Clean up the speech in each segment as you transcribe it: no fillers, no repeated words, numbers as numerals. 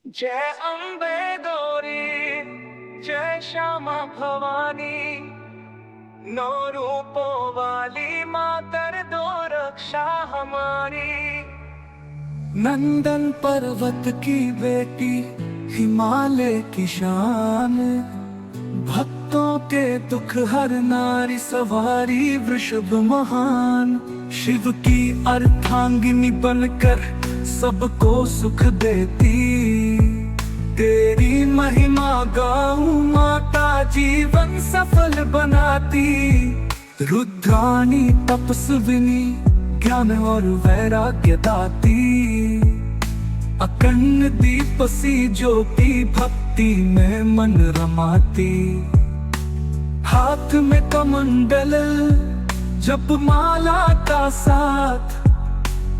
जय अम्बे गौरी, जय श्यामा भवानी, नौ रूपों वाली मातर दो रक्षा हमारी। नंदन पर्वत की बेटी, हिमालय की शान, भक्तों के दुख हर नारी सवारी वृषभ महान। शिव की अर्धांगिनी बनकर सबको सुख देती, तेरी महिमा गाऊं माता जीवन सफल बनाती। रुद्राणी तपस्विनी, ज्ञान और वैराग्य दाती, अखंड दीप सी ज्योति भक्ति में मन रमाती। हाथ में कमंडल जप माला का साथ,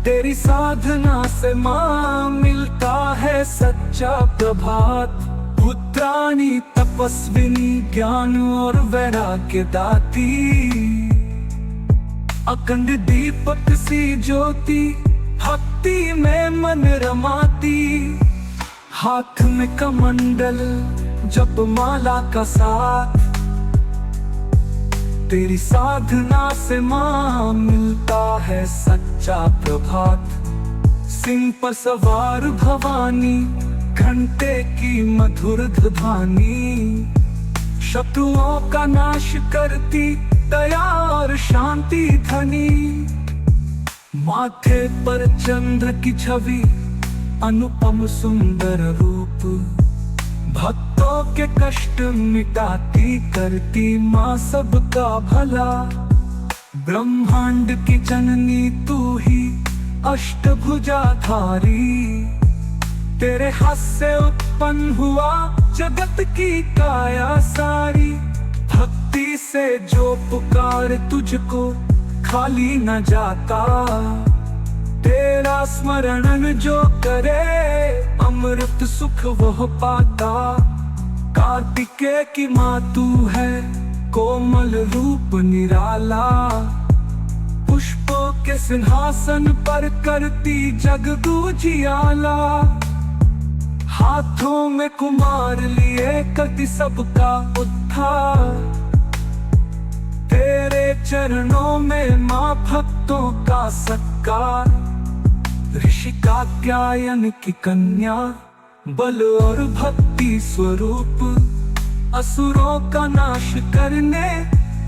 तेरी साधना से माँ मिलता है सच्चा प्रभात। रुद्राणी तपस्विनी, ज्ञान और वैराग्य दाती, अखंड दीपक सी ज्योति भक्ति में मन रमाती। हाथ में कमंडल जप माला का साथ, तेरी साधना से माँ मिलता है सच्चा प्रभात। सिंह पर सवार भवानी, घंटे की मधुर ध्वनि, शत्रुओं का नाश करती दया और शांति धनी। माथे पर चंद्र की छवि, अनुपम सुंदर रूप, भक्तों के कष्ट मिटाती करती माँ सबका भला। ब्रह्मांड की जननी तू ही अष्टभुजाधारी, तेरे हाथ से उत्पन्न हुआ जगत की काया सारी। भक्ति से जो पुकार तुझको खाली न जाता, तेरा स्मरण जो करे अमृत सुख वह पाता। कार्तिकेय की माँ तू है, कोमल रूप निराला, पुष्पों के सिंहासन पर करती जग उजियाला। हाथों में कुमार लिए करती सबका उद्धार, तेरे चरणों में माँ भक्तों का सत्कार। ऋषि कात्यायन की कन्या, बल और भक्ति स्वरूप, असुरों का नाश करने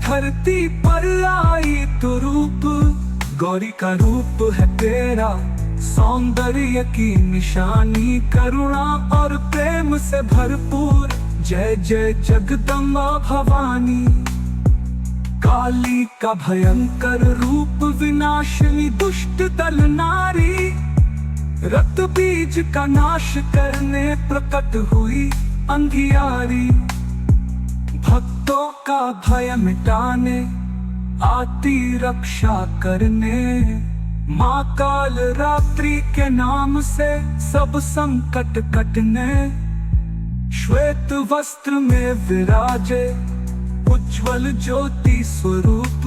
धरती पर आई तो रूप। गौरी का रूप है तेरा, सौंदर्य की निशानी, करुणा और प्रेम से भरपूर। जय जय जगदम्बा भवानी, काली का भयंकर रूप, विनाशिनी दुष्ट दल नारी, रक्त बीज का नाश करने प्रकट हुई अंधियारी। भक्तों का भय मिटाने आती रक्षा करने, माँ काल रात्रि के नाम से सब संकट कटने। श्वेत वस्त्र में विराजे उज्ज्वल ज्योति स्वरूप,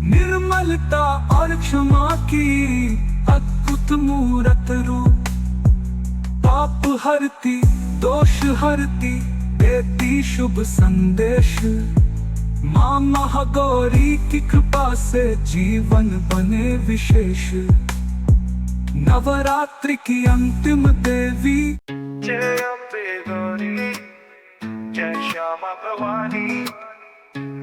निर्मलता और क्षमा की अद्भुत मूरत रूप। पाप हरती दोष हरती देती शुभ संदेश, माँ महागौरी की कृपा से जीवन बने विशेष। नवरात्रि की अंतिम देवी, जय अम्बे गौरी, जय श्यामा भवानी,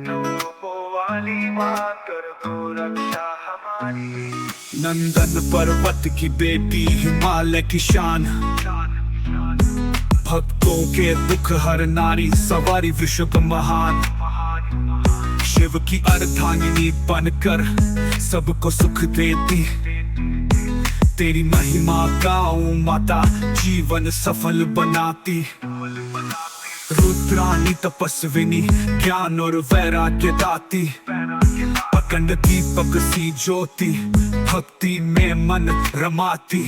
नौ रूपों वाली माँ कर दो रक्षा हमारी। नंदन पर्वत की बेटी, हिमालय की शान, भक्तों के दुख हर नारी सवारी वृषभ महान। शिव की अर्धांगिनी बनकर सबको सुख देती, तेरी महिमा गाऊं माता जीवन सफल बनाती। रुद्राणी तपस्विनी, ज्ञान और वैराग्य दाती, अखंड दीपक सी ज्योति भक्ति में मन रमाती।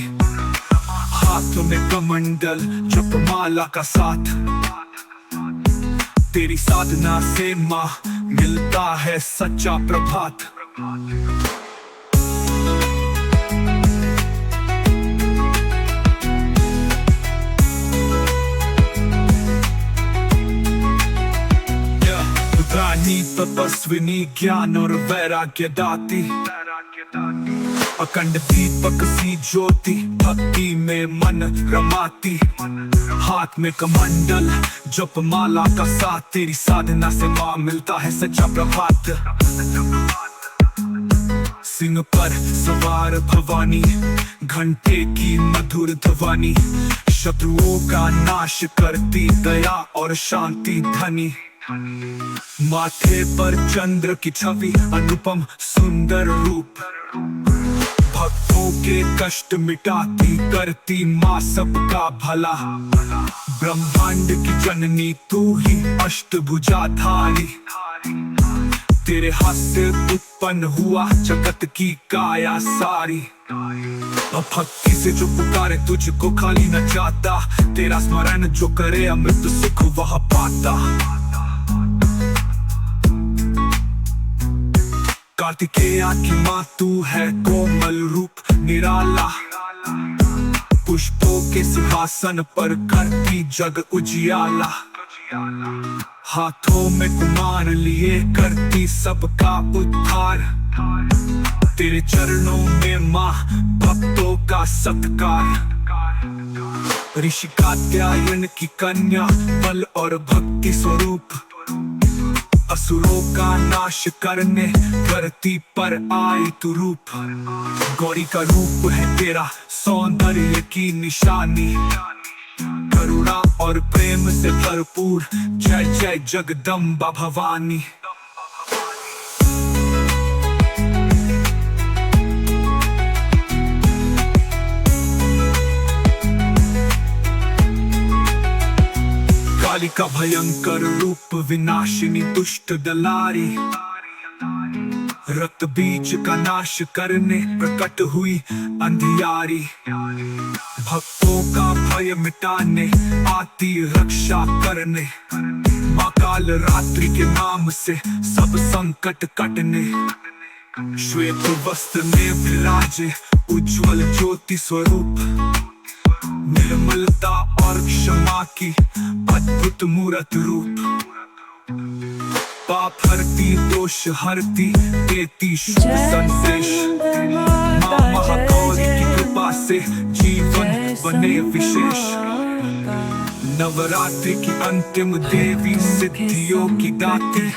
हाथों में कमंडल जप माला का साथ, तेरी साधना से माँ मिलता है सच्चा प्रभात। तपस्विनी ज्ञान और वैराग्य दाती, अखंड दीपक सी ज्योति भक्ति में मन रमाती। हाथ में कमंडल जप माला का साथ, तेरी साधना से माँ मिलता है सच्चा प्रभात। सिंह पर सवार भवानी, घंटे की मधुर ध्वनि, शत्रुओं का नाश करती दया और शांति धनी। माथे पर चंद्र की छवि अनुपम सुंदर रूप, भक्तों के कष्ट मिटाती करती माँ सबका भला। ब्रह्मांड की जननी तू ही अष्टभुजाधारी, तेरे हाथ से उत्पन्न हुआ जगत की काया सारी। भक्ति से जो पुकारे तुझको खाली न जाता, तेरा स्मरण जो करे अमृत सुख वह पाता। कार्तिकेया की माँ तू है कोमल रूप निराला, पुष्पों के सिंहासन पर करती जग उजियाला। हाथों में कुमार लिए करती सबका उद्धार, तेरे चरणों में माँ भक्तों का सत्कार। ऋषि कात्यायन की कन्या बल और भक्ति स्वरूप, असुरों का नाश करने धरती पर आई तू रूप। गौरी का रूप है तेरा सौंदर्य की निशानी, करुणा और प्रेम से भरपूर जय जय जगदम्बा भवानी। काली का भयंकर रूप विनाशिनी दुष्ट दलारी, रक्त बीज का नाश करने प्रकट हुई अंधियारी। भक्तों का भय मिटाने आती रक्षा करने, माँ काल रात्रि के नाम से सब संकट कटने। श्वेत वस्त्र में विराजे उज्जवल ज्योति स्वरूप, निर्मलता और क्षमा की अद्भुत मूरत रूप। पाप हरती दोष हरती देती शुभ संदेश, माँ महागौरी की कृपा से जीवन बने विशेष। नवरात्रि की अंतिम देवी सिद्धियों की दाती,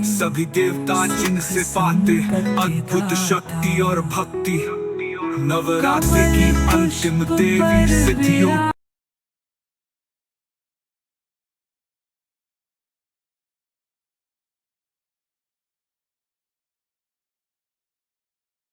सभी देवता जिनसे पाते अद्भुत शक्ति और भक्ति। नवरात्रि की अंतिम देवी सिद्धियों